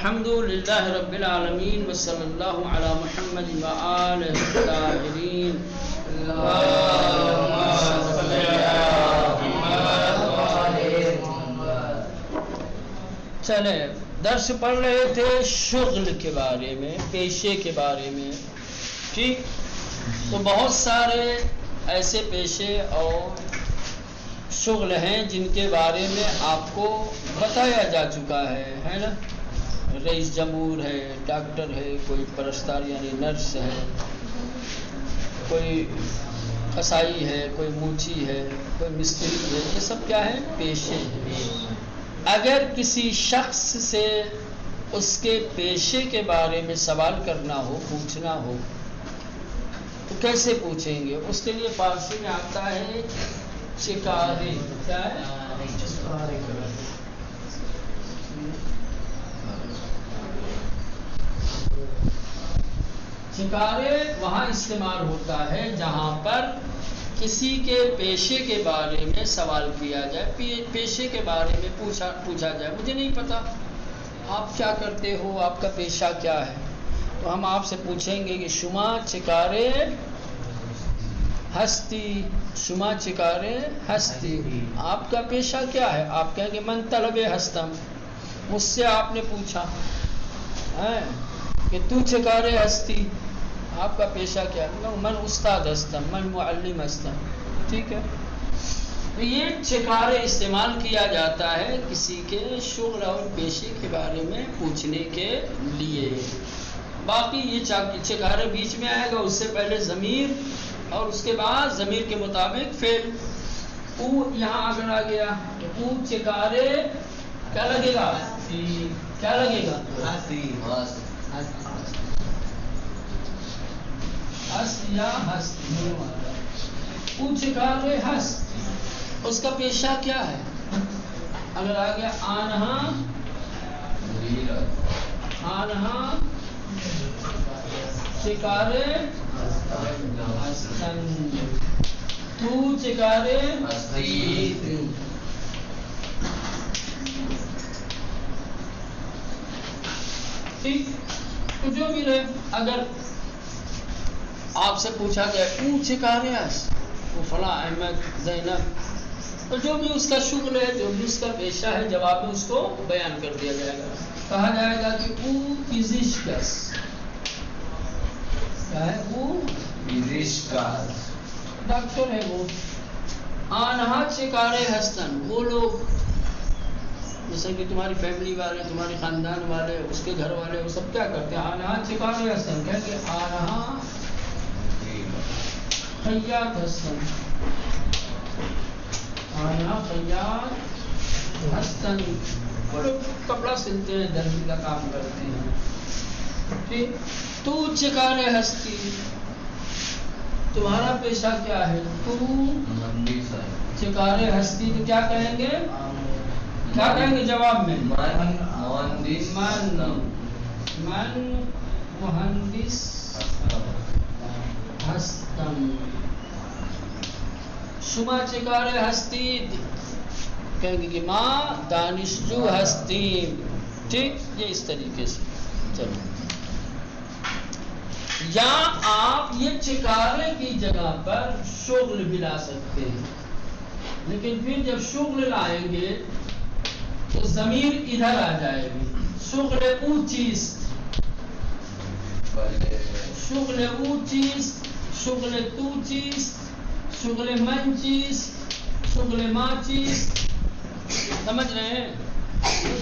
الحمد للہ رب العالمین وصلی اللہ علی محمد وآلہ الطاہرین. چلے درس پڑھ رہے تھے شغل کے بارے میں، پیشے کے بارے میں. ٹھیک، تو بہت سارے ایسے پیشے اور شغل ہیں جن کے بارے میں آپ کو بتایا جا چکا ہے نا. رئیس جمہور ہے، ڈاکٹر ہے، کوئی پرستار یعنی نرس ہے، کوئی قصائی ہے، کوئی موچی ہے، کوئی مستری ہے. یہ سب کیا ہے؟ پیشے ہیں. اگر کسی شخص سے اس کے پیشے کے بارے میں سوال کرنا ہو، پوچھنا ہو، تو کیسے پوچھیں گے؟ اس کے لیے فارسی میں آتا ہے چکارے. کیا ہے؟ چکارے وہاں استعمال ہوتا ہے جہاں پر کسی کے پیشے کے بارے میں سوال کیا جائے، پیشے کے بارے میں پوچھا جائے. مجھے نہیں پتا آپ کیا کرتے ہو، آپ کا پیشہ کیا ہے، تو ہم آپ سے پوچھیں گے کہ شما چکارے ہستی، شما چکارے ہستی، آپ کا پیشہ کیا ہے؟ آپ کہیں گے من طلب ہستم. مجھ سے آپ نے پوچھا کہ تو چکارے ہستی، آپ کا پیشہ کیا ہے؟ من استاد ہستم، من معلم ہستم. ٹھیک ہے، تو یہ چکارے استعمال کیا جاتا ہے کسی کے شغل اور پیشے کے بارے میں پوچھنے کے لیے. باقی یہ چکارے بیچ میں آئے گا، اس سے پہلے ضمیر اور اس کے بعد ضمیر کے مطابق فعل. او یہاں اگر آ گیا تو او چکارے کیا لگے گا؟ کیا لگے گا؟ ہست یا ہست. او چکارے ہست، اس کا پیشہ کیا ہے؟ اگر آ گیا آنہا چکارے ہستن، تو چکارے ہستی. ٹھیک، تو جو بھی رہے، اگر آپ سے پوچھا گیا او چکارے ہست، وہ فلاں احمد زینب، تو جو بھی اس کا شغل ہے، جو بھی اس کا پیشہ ہے، جواب میں اس کو بیان کر دیا جائے گا. کہا جائے گا کہ او فزیشکس، کیا ہے؟ او فزیشکس، ڈاکٹر ہے وہ. آنہا چکارے ہستن، وہ لوگ جیسے کہ تمہاری فیملی والے، تمہارے خاندان والے، اس کے گھر والے، وہ سب کیا کرتے ہیں؟ آنہا چکارے ہستن. کہیں کہ آنہا خیاط ہستن، آنہا خیاط ہستن، وہ لوگ کپڑا سلتے ہیں، درزی کا کام کرتے ہیں. ٹھیک، تو چکارے ہستی، تمہارا پیشہ کیا ہے؟ تو چکارے ہستی. تو کیا کہیں گے؟ کیا کہیں گے جواب میں؟ من مہندس ہستم. شما چکارے ہستی، کہیں گے کہ ماں دانشجو ہستی. ٹھیک، یہ اس طریقے سے. چلو، یا آپ یہ چکارے کی جگہ پر شغل بھی لا سکتے ہیں، لیکن پھر جب شغل لائیں گے تو ضمیر ادھر آ جائے گی. شغل او چیز، شغل او چیز، شغل تو چیز، شغل من چیز، شغل ماں چیز. سمجھ رہے ہیں؟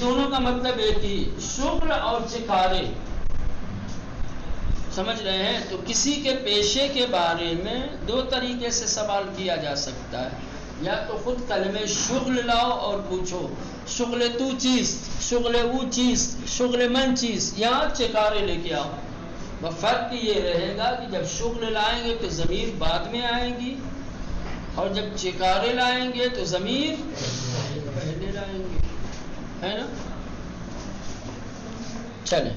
دونوں کا مطلب ایک ہی، شغل اور چکارے. سمجھ رہے ہیں؟ تو کسی کے پیشے کے بارے میں دو طریقے سے سوال کیا جا سکتا ہے. یا تو خود کلمہ شغل لاؤ اور پوچھو شغل تو چیز، شغل او چیز، شغل من چیز، یا چکارے لے کے آؤ. فرق یہ رہے گا کہ جب شغل لائیں گے تو ضمیر بعد میں آئیں گی، اور جب چکارے لائیں گے تو ضمیر پہلے لائیں گے، ہے نا. چلیں،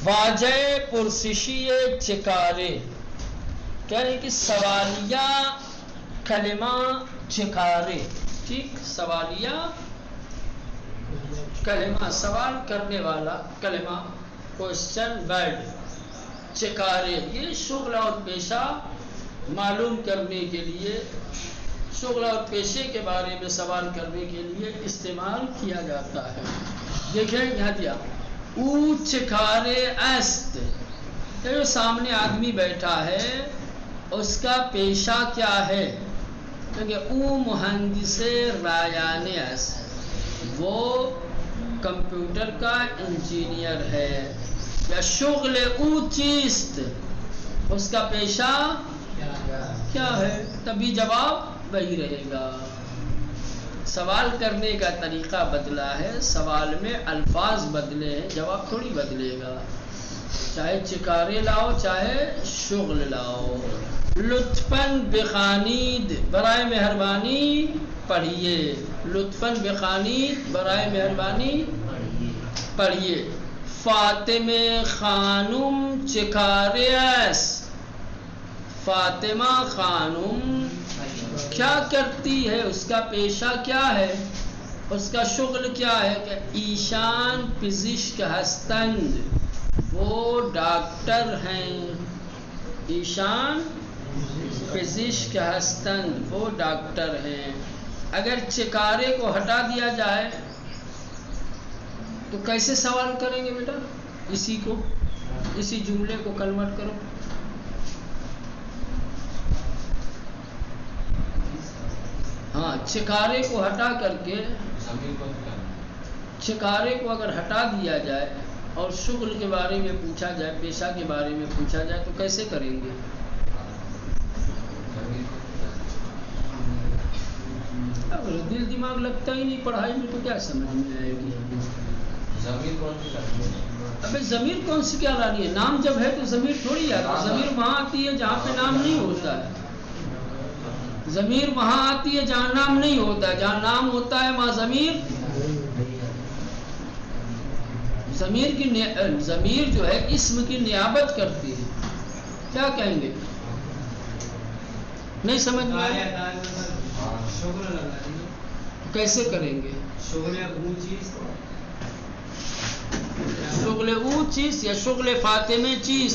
واجہ پرسشی چکارے، کہہ رہے کہ سوالیہ کلمہ چکارے. ٹھیک، سوالیہ کلمہ سوال کرنے والا کلمہ کوشچن ورڈ چکارے یہ شغل اور پیشہ معلوم کرنے کے لیے شغل اور پیشے کے بارے میں سوال کرنے کے لیے استعمال کیا جاتا ہے. دیکھیں یہاں دیا او چکارے است جو سامنے آدمی بیٹھا ہے اس کا پیشہ کیا ہے کیونکہ او مہندس رایان است وہ کمپیوٹر کا انجینئر ہے. یا شغل او چیست اس کا پیشہ کیا ہے تبھی جواب وہی رہے گا. سوال کرنے کا طریقہ بدلا ہے سوال میں الفاظ بدلے ہیں جواب تھوڑی بدلے گا. چاہے چکارے لاؤ چاہے شغل لاؤ. لطفاً بخوانید برائے مہربانی پڑھیے. لطفاً بخوانید برائے مہربانی پڑھیے. فاطمہ خانم چکارے است فاطمہ خانم کیا کرتی ہے اس کا پیشہ کیا ہے اس کا شغل کیا ہے کہ ایشان پزشک ہستند وہ ڈاکٹر ہیں. ایشان پزشک ہستند وہ ڈاکٹر ہیں. اگر چکارے کو ہٹا دیا جائے تو کیسے سوال کریں گے بیٹا اسی جملے کو کنورٹ کرو. ہاں چکارے کو ہٹا کر کے چکارے کو اگر ہٹا دیا جائے اور شغل کے بارے میں پوچھا جائے پیشہ کے بارے میں پوچھا جائے تو کیسے کریں گے. دل دماغ لگتا ہی نہیں پڑھائی میں تو کیا سمجھ میں آئے گی. ابھی ضمیر کون سی کیا لانی ہے نام جب ہے تو ضمیر تھوڑی آتی ہے. ضمیر وہاں آتی ہے جہاں پہ نام نہیں ہوتا ہے. ضمیر وہاں آتی ہے جہاں نام نہیں ہوتا ہے. جہاں نام ہوتا ہے وہاں ضمیر جو ہے اسم کی نیابت کرتی ہے. کیا کہیں گے نہیں سمجھ میں آیا کیسے کریں گے. شغل او چیز یا شغل فاطمہ چیز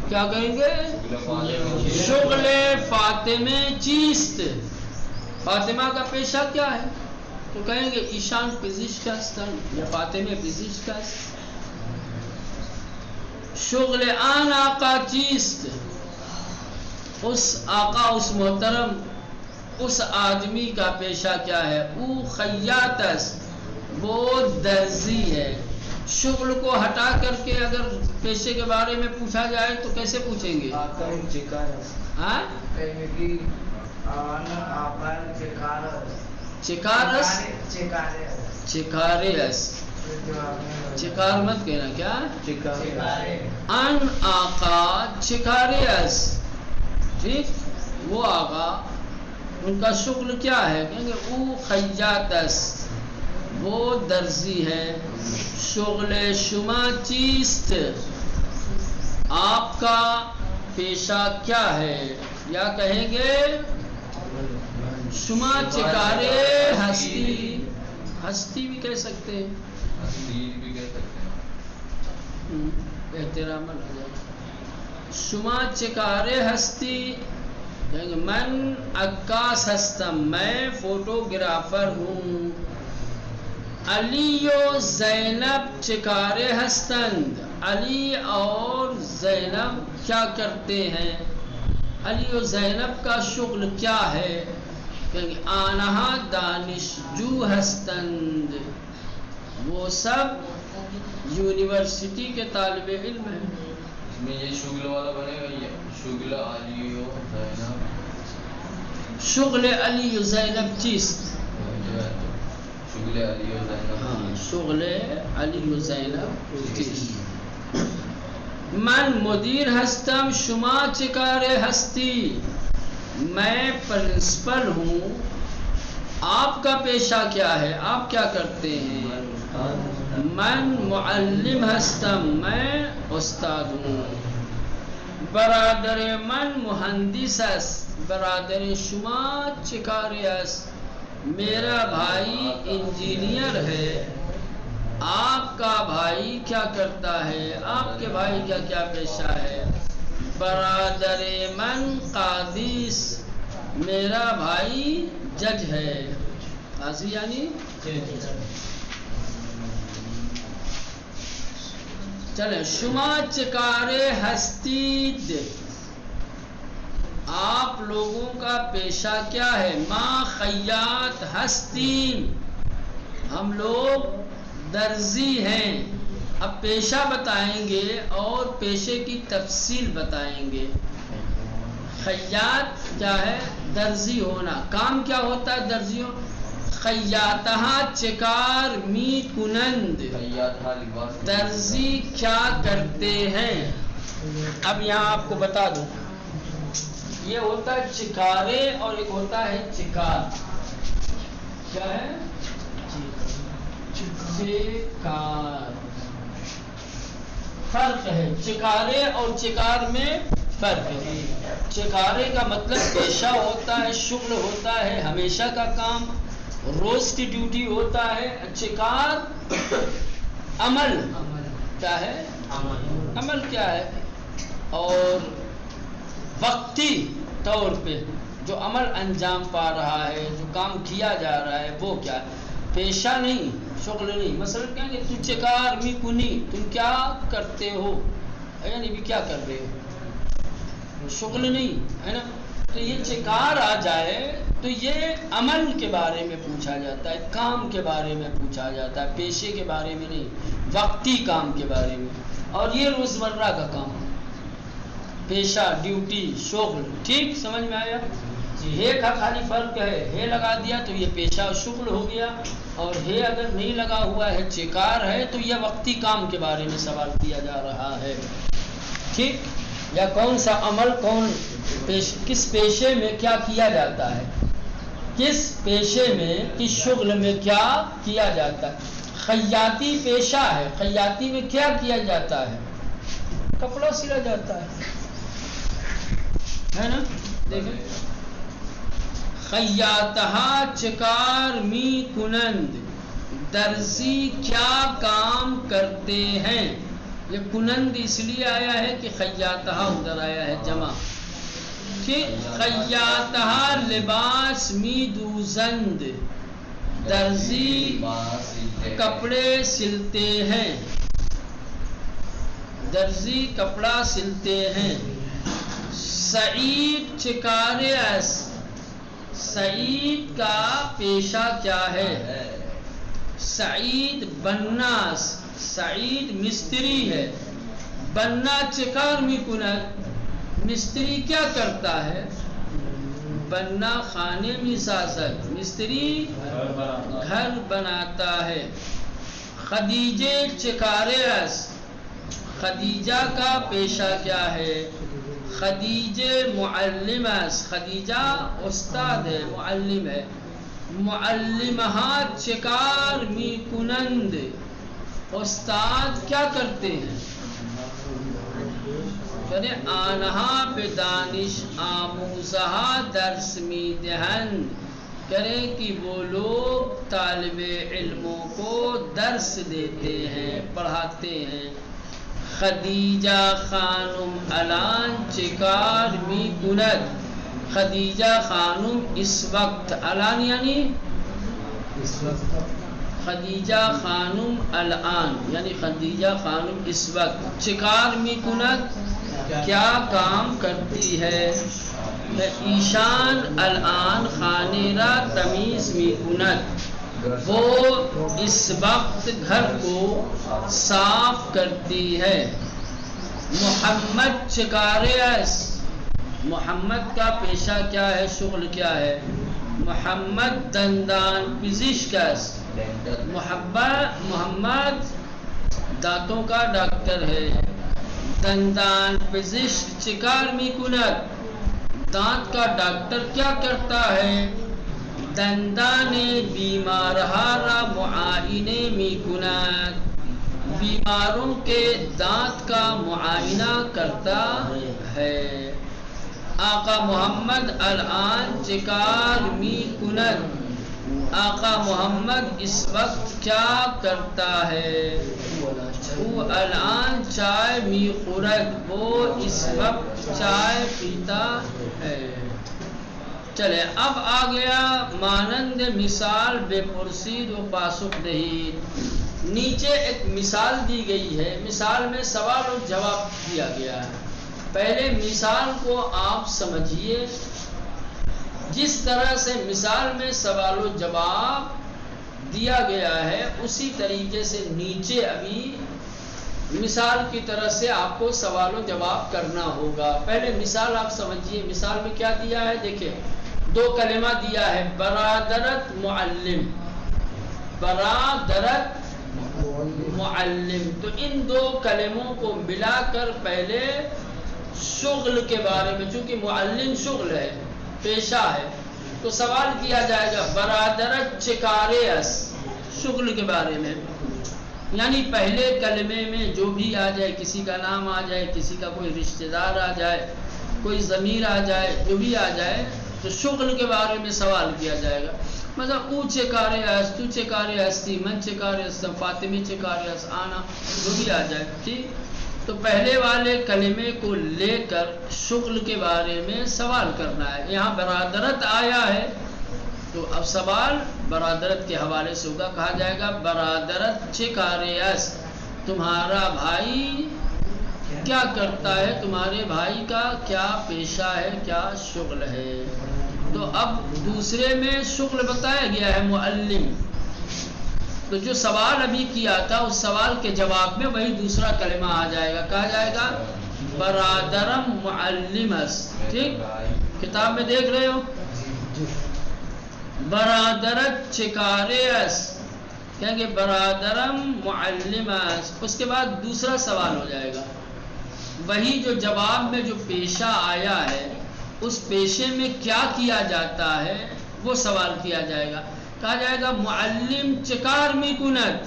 کیا کہیں گے شغل فاطمہ چیست فاطمہ کا پیشہ کیا ہے تو کہیں گے ایشان پزشک ہستند یا فاطمہ پزشک است. شغل آن آقا چیست اس آقا اس محترم اس آدمی کا پیشہ کیا ہے. او خیاط است وہ درزی ہے. شغل کو ہٹا کر کے اگر پیشے کے بارے میں پوچھا جائے تو کیسے پوچھیں گے. چکارس چکار مت کہنا کیا ان آقا چکارس ٹھیک. وہ آقا ان کا شغل کیا ہے کہیں گے او خیاط است وہ درزی ہے. شغل شما چیست آپ کا پیشہ کیا ہے یا کہیں گے شما چکارے ہستی بھی کہہ سکتے ہیں احترام شما چکارے ہستی کہیں گے من عکاس ہستم میں فوٹوگرافر ہوں. علی و زینب چکارے ہستند علی اور زینب کیا کرتے ہیں. علی و زینب کا شغل کیا ہے کہیں گے آنہا دانشجو ہستند وہ سب یونیورسٹی کے طالب علم ہیں. اس میں یہ شغل والا بنے گا یہ شغل علی و زینب شغل علی و زینب چیست شغل علی و زینب شغل علی و زینب چیست. من مدیر ہستم شما چکارے ہستی میں پرنسپل ہوں آپ کا پیشہ کیا ہے آپ کیا کرتے ہیں. من معلم ہستم میں استاد ہوں. برادر من مہندس است برادر شما چکارے است میرا بھائی انجینئر ہے، آپ کا بھائی کیا کرتا ہے، آپ کے بھائی کا کیا پیشہ ہے؟ برادر من قاضیس، میرا بھائی جج ہے، قاضی یعنی چلیں شما چکارے ہستید، آپ لوگوں کا پیشہ کیا ہے؟ ما خیاط ہستیم، ہم لوگ درزی ہیں۔ اب پیشہ بتائیں گے اور پیشے کی تفصیل بتائیں گے۔ خیاط کیا ہے؟ درزی ہونا۔ کام کیا ہوتا ہے درزیوں؟ خیاطہا چکار می کنند، درزی کیا کرتے ہیں؟ اب یہاں آپ کو بتا دوں، یہ ہوتا ہے چکارے اور ایک ہوتا ہے چکار۔ کیا ہے؟ چکار، فرق ہے، چکارے اور چکار میں فرق ہے۔ چکارے کا مطلب پیشہ ہوتا ہے، شغل ہوتا ہے، ہمیشہ کا کام، روز کی ڈیوٹی ہوتا ہے۔ چکار عمل کیا ہے؟ عمل کیا ہے؟ اور وقتی طور پہ جو عمل انجام پا رہا ہے، جو کام کیا جا رہا ہے، وہ کیا ہے؟ پیشہ نہیں، شغل نہیں۔ مثلا کہیں گے تو چکار می کنی، تم کیا کرتے ہو، یعنی بھی کیا کر رہے ہو، شغل نہیں ہے نا۔ تو یہ چکار آ جائے تو یہ عمل کے بارے میں پوچھا جاتا ہے، کام کے بارے میں پوچھا جاتا ہے، پیشے کے بارے میں نہیں، وقتی کام کے بارے میں۔ اور یہ روزمرہ کا کام، پیشہ، ڈیوٹی، شغل، ٹھیک سمجھ میں آیا؟ ہے کا خالی فرق ہے، ہے لگا دیا تو یہ پیشہ اور شغل ہو گیا، اور ہے اگر نہیں لگا ہوا ہے، چکار ہے، تو یہ وقتی کام کے بارے میں سوال کیا جا رہا ہے، ٹھیک؟ یا کون سا عمل کس پیشے میں کیا کیا جاتا ہے، کس پیشے میں، کس شغل میں کیا کیا جاتا ہے۔ خیاطی پیشہ ہے، خیاطی میں کیا کیا جاتا ہے؟ کپڑا سلا جاتا ہے نا؟ دیکھیں، خیاطہا چکار می کنند، درزی کیا کام کرتے ہیں۔ یہ کنند اس لیے آیا ہے کہ خیاطہا ادھر آیا ہے جمع، کہ خیاطہا لباس می دوزند، درزی کپڑے سلتے ہیں، درزی کپڑا سلتے ہیں۔ سعید چکارے اس، سعید کا پیشہ کیا ہے؟ سعید بناس، سعید مستری ہے، بننا چکار می کند، مستری کیا کرتا ہے؟ بننا خانے میں سازد، مستری گھر بناتا ہے۔ خدیجے چکارے اس، خدیجہ کا پیشہ کیا ہے؟ خدیجے معلم اس، خدیجہ استاد ہے، معلم ہے۔ معلمہا چکار می کنند، استاد کیا کرتے ہیں؟ یعنی آنہا پہ دانش آموزہا درس می دہند، کریں کہ وہ لوگ طالب علموں کو درس دیتے ہیں، پڑھاتے ہیں۔ خدیجہ خانم الان چکار می کند، خدیجہ خانم اس وقت، الان یعنی اس وقت، خدیجہ خانم الان یعنی خدیجہ خانم اس وقت، چکار می کند کیا کام کرتی ہے۔ ایشان الان خانے را تمیز می کند، وہ اس وقت گھر کو صاف کرتی ہے۔ محمد چکارے اس، محمد کا پیشہ کیا ہے، شغل کیا ہے؟ محمد دندان پزشک اس، محمد دانتوں کا ڈاکٹر ہے۔ دندان پزشک چکار می کند، دانت کا ڈاکٹر کیا کرتا ہے؟ دندان بیمارہا را معائنے می کند، بیماروں کے دانت کا معائنہ کرتا ہے۔ آقا محمد الان چکار می کند، آقا محمد اس وقت کیا کرتا ہے؟ وہ الان چائے می خورد، وہ اس وقت چائے پیتا ہے۔ چلے اب آ گیا مانند مثال بے پرسید و پاسخ دہید۔ نیچے ایک مثال دی گئی ہے، مثال میں سوال اور جواب دیا گیا ہے۔ پہلے مثال کو آپ سمجھیے، جس طرح سے مثال میں سوال و جواب دیا گیا ہے اسی طریقے سے نیچے ابھی مثال کی طرح سے آپ کو سوال و جواب کرنا ہوگا۔ پہلے مثال آپ سمجھیے، مثال میں کیا دیا ہے؟ دیکھیں، دو کلمہ دیا ہے، برادرت معلم، برادرت معلم۔ تو ان دو کلموں کو ملا کر پہلے شغل کے بارے میں، چونکہ معلم شغل ہے، پیشہ ہے، تو سوال کیا جائے گا برادرت چکارے اس، شغل کے بارے میں۔ یعنی پہلے کلمے میں جو بھی آ جائے، کسی کا نام آ جائے، کسی کا کوئی رشتہ دار آ جائے، کوئی ضمیر آ جائے، جو بھی آ جائے تو شغل کے بارے میں سوال کیا جائے گا۔ مثلا او چکارے اس، تو چکارے ہستی، من چکارے ہستم، فاطمی چکارے اس، آنا، جو بھی آ جائے، ٹھیک۔ تو پہلے والے کلمے کو لے کر شغل کے بارے میں سوال کرنا ہے۔ یہاں برادرت آیا ہے تو اب سوال برادرت کے حوالے سے ہوگا، کہا جائے گا برادرت چکارے اس، تمہارا بھائی کیا کرتا ہے، تمہارے بھائی کا کیا پیشہ ہے، کیا شغل ہے۔ تو اب دوسرے میں شغل بتایا گیا ہے معلم، تو جو سوال ابھی کیا تھا اس سوال کے جواب میں وہی دوسرا کلمہ آ جائے گا، کہا جائے گا برادرم معلمس، ٹھیک، کتاب میں دیکھ رہے ہو، برادرت چکارے اس، کہیں گے برادرم معلمس، اس کے بعد دوسرا سوال ہو جائے گا، وہی جو جواب میں جو پیشہ آیا ہے اس پیشے میں کیا کیا جاتا ہے وہ سوال کیا جائے گا، کہا جائے گا معلم چکار می کند،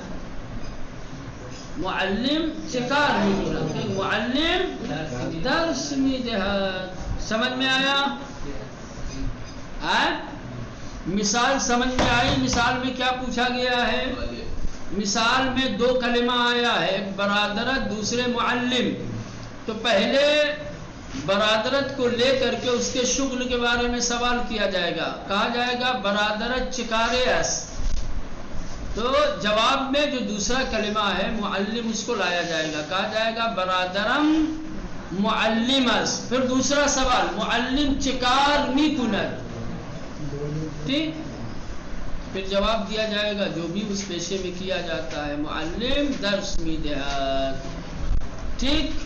معلم چکار می کند، معلم درس می دہد۔ سمجھ میں آیا؟ مثال سمجھ میں آئی؟ مثال میں کیا پوچھا گیا ہے؟ مثال میں دو کلمہ آیا ہے، ایک برادرت، دوسرے معلم، تو پہلے برادرت کو لے کر کے اس کے شغل کے بارے میں سوال کیا جائے گا، کہا جائے گا برادرت چکارے اس، تو جواب میں جو دوسرا کلمہ ہے معلم اس کو لایا جائے گا، کہا جائے گا برادرم معلم اس، پھر دوسرا سوال معلم چکار می کند، ٹھیک، پھر جواب دیا جائے گا جو بھی اس پیشے میں کیا جاتا ہے، معلم درس می دہد، ٹھیک۔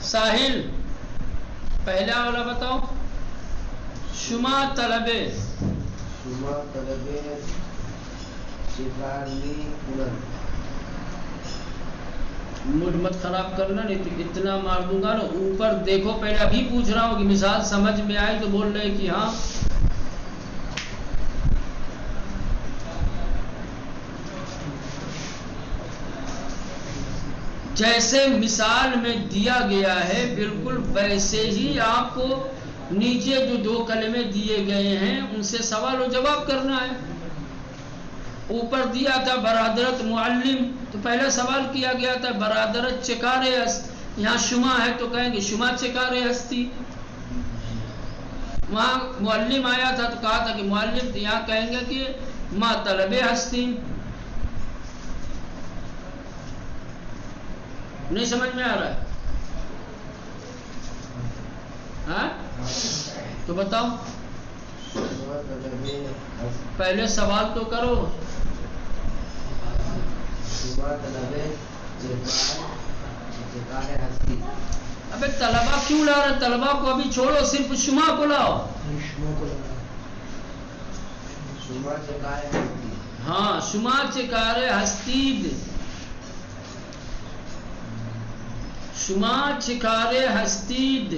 ساحل پہلا والا بتاؤ، شما طلبے، شما طلبے چکار می کند، موڈ مت خراب کرنا نہیں تو اتنا مار دوں گا نا، اوپر دیکھو، پہلے ابھی پوچھ رہا ہوں کہ مثال سمجھ میں آئے تو بول رہے کہ ہاں۔ جیسے مثال میں دیا گیا ہے بالکل ویسے ہی آپ کو نیچے جو دو کلمے دیے گئے ہیں ان سے سوال و جواب کرنا ہے۔ اوپر دیا تھا برادرت معلم، تو پہلا سوال کیا گیا تھا برادرت چکارے اس، یہاں شما ہے تو کہیں گے شما چکارے ہستی، وہاں معلم آیا تھا تو کہا تھا کہ معلم، یہاں کہیں گے کہ ما طلبے ہستی۔ نہیں سمجھ میں آ رہا ہے؟ ہاں تو بتاؤ، پہلے سوال تو کرو۔ ابے طلبہ کیوں لا رہے؟ طلبہ کو ابھی چھوڑو، صرف شما کو لاؤ۔ ہاں، شما چکارے ہستید، شما چکارے ہستید،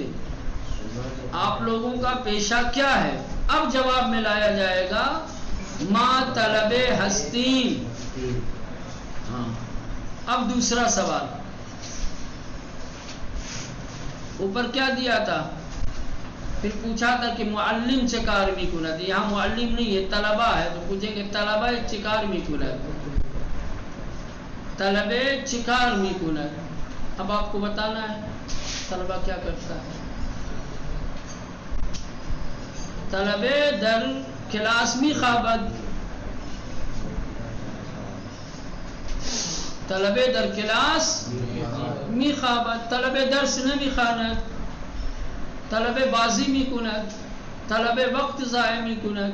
آپ لوگوں کا پیشہ کیا ہے؟ اب جواب میں لایا جائے گا ما طلبے ہستین۔ ہاں، اب دوسرا سوال، اوپر کیا دیا تھا؟ پھر پوچھا تھا کہ معلم چکار می کند، یہاں معلم نہیں ہے طلبہ ہے، تو پوچھیں گے طلبہ چکار می کند، طلبے چکار می کند۔ اب آپ کو بتانا ہے طلبہ کیا کرتا ہے۔ طلبے their class me خوابد، طلبے their class می خوابد، طلبے درس نمی خواند، طلبے بازی می کند، طلبے وقت ضائع می کند۔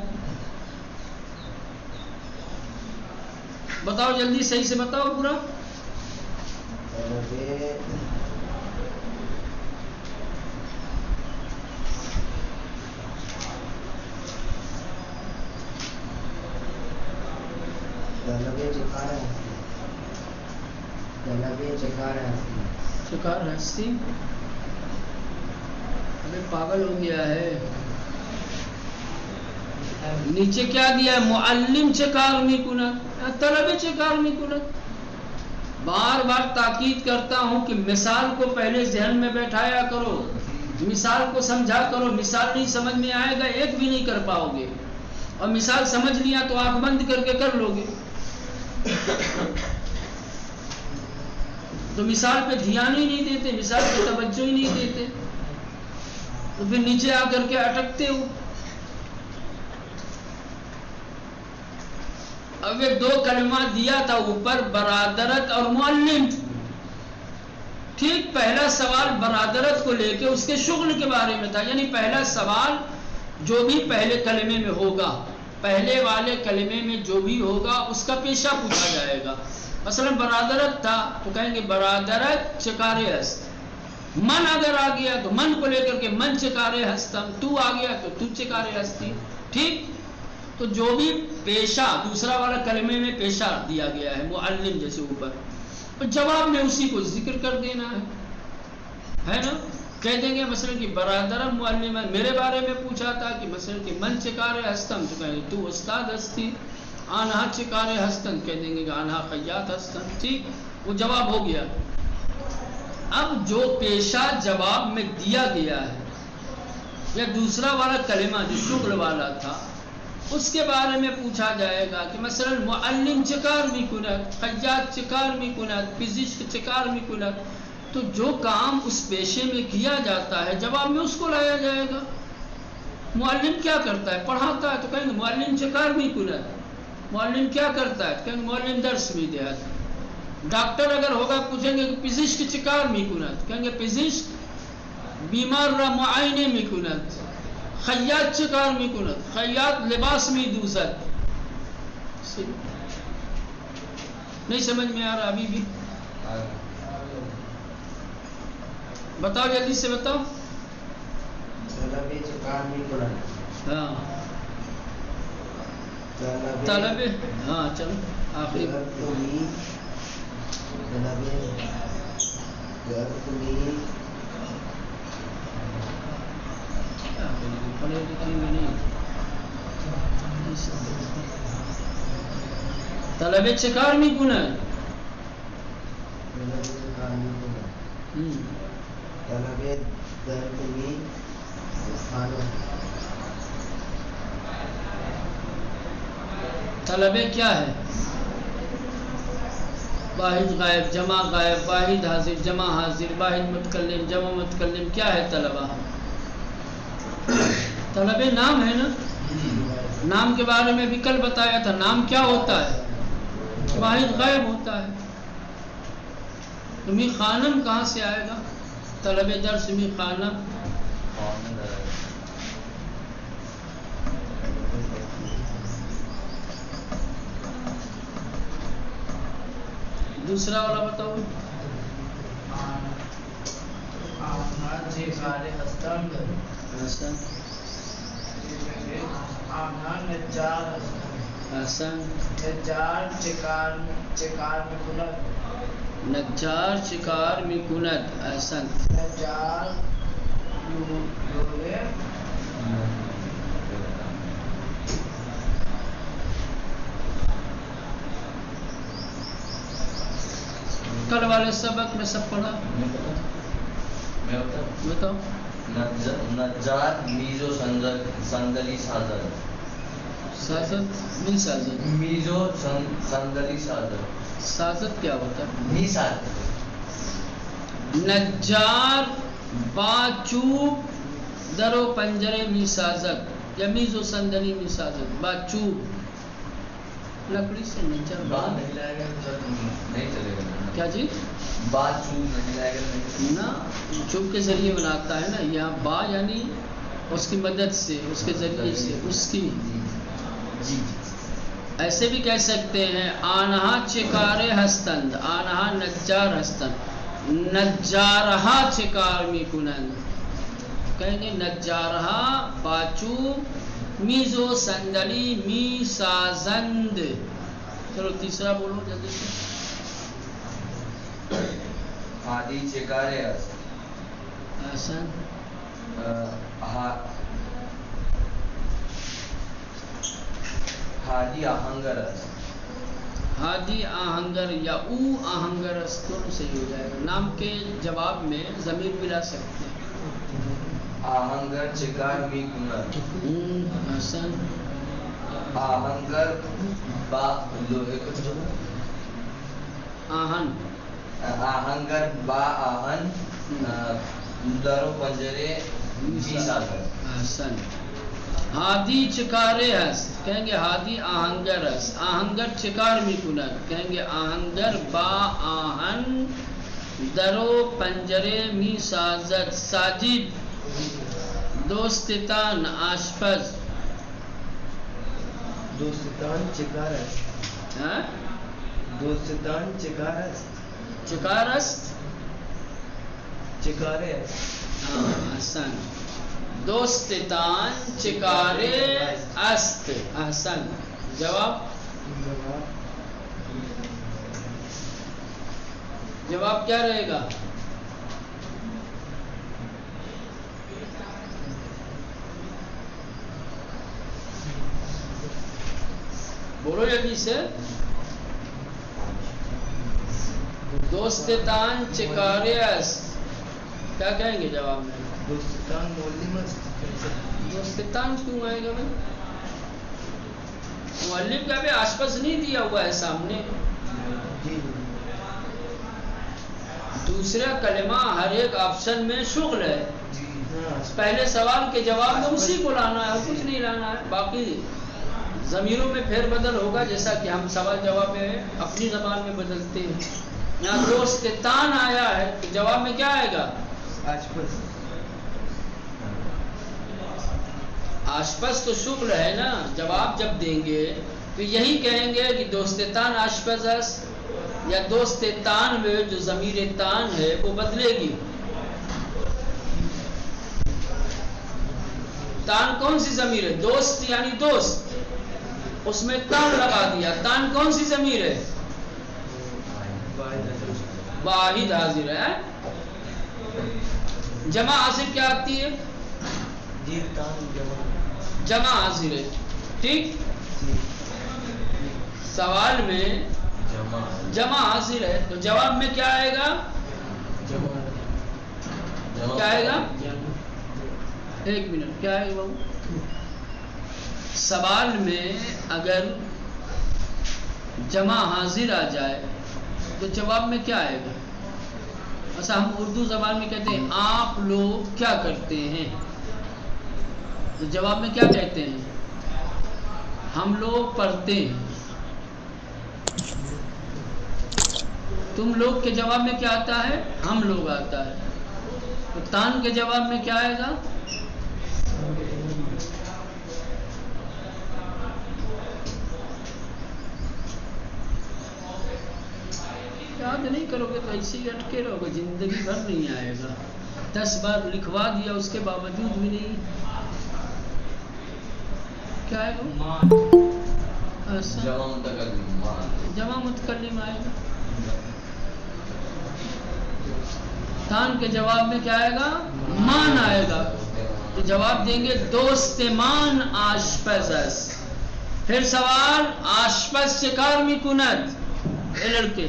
بتاؤ جلدی صحیح سے بتاؤ پورا۔ چکار ہستی، ابھی پاگل ہو گیا ہے۔ نیچے کیا دیا ہے؟ معلم چکار می کند، طلبے چکار می کند۔ بار بار تاکید کرتا ہوں کہ مثال کو پہلے ذہن میں بیٹھایا کرو، مثال کو سمجھا کرو۔ مثال نہیں سمجھ میں آئے گا ایک بھی نہیں کر پاؤ گے، اور مثال سمجھ لیا تو آنکھ بند کر کے کر لو گے۔ تو مثال پہ دھیان ہی نہیں دیتے، مثال پہ توجہ ہی نہیں دیتے، تو پھر نیچے آ کر کے اٹکتے ہو۔ اب یہ دو کلمات دیا تھا اوپر، برادرت اور معلم۔ ٹھیک، پہلا سوال برادرت کو لے کے اس کے شغل کے بارے میں تھا، یعنی پہلا سوال جو بھی پہلے کلمے میں ہوگا، پہلے والے کلمے میں جو بھی ہوگا اس کا پیشہ پوچھا جائے گا۔ مثلا برادرت تھا تو کہیں گے برادرت چکارے ہست۔ من اگر آ گیا تو من کو لے کر کے من چکارے ہستم، تو آ گیا تو تو چکارے ہستی۔ ٹھیک، تو جو بھی پیشہ دوسرا والا کلمے میں پیشہ دیا گیا ہے معلم جیسے اوپر، تو جواب میں اسی کو ذکر کر دینا ہے نا۔ کہہ دیں گے مثلا کہ برادر معلم، میرے بارے میں پوچھا تھا کہ مثلا کہ من چکارے ہستم، تو کہیں گے تو استاد ہستی۔ آنہا چکارے ہستن، کہہ دیں گے کہ آنہا خیاط ہستن۔ ٹھیک، وہ جواب ہو گیا۔ اب جو پیشہ جواب میں دیا گیا ہے یا دوسرا والا کلمہ جو شغل والا تھا اس کے بارے میں پوچھا جائے گا کہ مثلا معلم چکار می کند، خیاط چکار می کند، پزشک چکار می کند، تو جو کام اس پیشے میں کیا جاتا ہے جواب میں اس کو لایا جائے گا۔ معلم کیا کرتا ہے؟ پڑھاتا ہے، تو کہیں گے معلم چکار می کند۔ معلم کیا کرتا ہے؟ کہیں گے معلم درس می دہد۔ ڈاکٹر اگر ہوگا پوچھیں گے کہ پزشک چکار می کند، کہیں گے پزشک بیمار را معائنے می کند۔ خیاط چکار می کند، خیاط لباس می دوزد۔ نہیں سمجھ میں آ رہا ابھی بھی؟ بتاؤ جلدی سے بتاؤ۔ ہاں طلب، ہاں چلو آخری پڑھے لکھے میں نہیں۔ طلب چکار می کند، طلبے کیا ہے؟ واحد غائب، جمع غائب، واحد حاضر، جمع حاضر، واحد متکلم، جمع متکلم، کیا ہے طلبہ؟ طلبے نام ہے نا۔ نام کے بارے میں بھی کل بتایا تھا، نام کیا ہوتا ہے؟ واحد غائب ہوتا ہے۔ تو می خانم کہاں سے آئے گا؟ طلب درس می خانم، دوسرا والا بتاؤ۔ نجار چکار می کند، احسن۔ کل والے سبق میں سب پڑھا؟ بتاؤ۔ نجار میزو صندلی سازد. سازت می سازت. میزو صندلی سازد. سازت کیا ہوتا ہے؟ می سازد. نجار با چوب در و پنجرے می سازد یا میز و صندلی می سازد. با چوب لکڑی سے نجار با نہیں لائے گا نہیں چلے گا. کیا جی؟ با چوب نہیں لائے گا نہیں. نا چوب کے ذریعے بناتا ہے نا. یہاں با یعنی اس کی مدد سے، اس کے ذریعے سے، اس کی. جی ایسے بھی کہہ سکتے ہیں آنہا چکارے ہستند، آنہا نجار ہستند، نجارہا چکار می کنند. کہیں گے نجارہا باچو میزو صندلی می سازند. چلو تیسرا بولو جلدی سے. ہادی چکارے احسن. ہادی آہنگر. ہادی آہنگر یا او آہنگر دونوں صحیح ہو جائے گا. نام کے جواب میں ضمیر ملا سکتے ہیں. آہنگر چکار می کنند. حسن. آہنگر با لوہے کو آہن. آہنگر با آہن در و پنجرے می سازد. حسن. ہادی چکارے ہست کہیں گے ہادی آہنگر ہست. آہنگر چکار می کنند کہیں گے آہنگر با آہن در و پنجرے می سازد. ساجد دوستتان آشپز. دوستان چکار است. ہاں دوستان چکار است. چکار است. چکارے است. احسن. دوستتان چکارے است. احسن. جواب جواب کیا رہے گا؟ بولو جلدی سے. دوستتان چکارے است. کیا کہیں گے جواب میں؟ دوستان معلم است. دوستتان کیوں آئے گا بھائی؟ معلم کا بھی آشپز نہیں دیا ہوا ہے سامنے. جی دوسرا کلمہ ہر ایک آپشن میں شغل ہے. جی ہاں. پہلے سوال کے جواب میں اسی کو لانا ہے، کچھ نہیں لانا ہے. باقی ضمیروں میں پھیر بدل ہوگا جیسا کہ ہم سوال جواب میں اپنی زبان میں بدلتے ہیں. یہاں دوستتان آیا ہے تو جواب میں کیا آئے گا؟ آشپز. آشپز تو شغل ہے نا. جواب جب دیں گے تو یہی کہیں گے کہ دوستتان آشپز است، یا دوستتان میں جو ضمیر تان ہے وہ بدلے گی. تان کون سی ضمیر ہے؟ دوست یعنی دوست، اس میں تان لگا دیا. تان کون سی ضمیر ہے؟ واحد حاضر ہے. جمع حاضر کیا آتی ہے؟ جی تان جمع حاضر ہے. ٹھیک. سوال میں جمع حاضر ہے تو جواب میں کیا آئے گا؟ کیا آئے گا؟ ایک منٹ. کیا ہے بابو؟ سوال میں اگر جمع حاضر آ جائے تو جواب میں کیا آئے گا؟ ایسا ہم اردو زبان میں کہتے ہیں آپ لوگ کیا کرتے ہیں، تو جواب میں کیا کہتے ہیں؟ ہم لوگ پڑھتے ہیں. تم لوگ کے جواب میں کیا آتا ہے؟ ہم لوگ آتا ہے. تو تان کے جواب میں کیا آئے گا؟ یاد نہیں کرو گے تو ایسے ہی اٹکے رہو گے، زندگی بھر نہیں آئے گا. 10 بار لکھوا دیا اس کے باوجود بھی نہیں. کیا ہے وہ؟ جمع متکلم آئے گا. تان کے جواب میں کیا آئے گا؟ مان آئے گا. تو جواب دیں گے دوستمان آشپز است. پھر سوال آشپز چکار می کند. اے لڑکے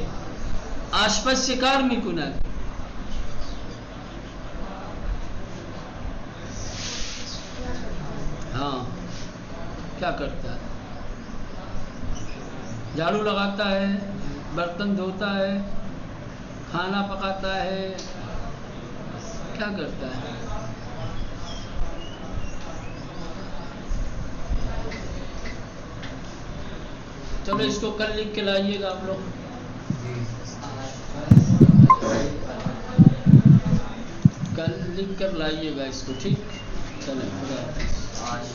آشپز چکار می کند. ہاں کیا کرتا ہے؟ جھاڑو لگاتا ہے، برتن دھوتا ہے، کھانا پکاتا ہے، کیا کرتا ہے؟ چلو اس کو کل لکھ کے لائیے گا آپ لوگ، کل لکھ کر لائیے گا اس کو، ٹھیک؟ چلیں خدا حافظ۔ آج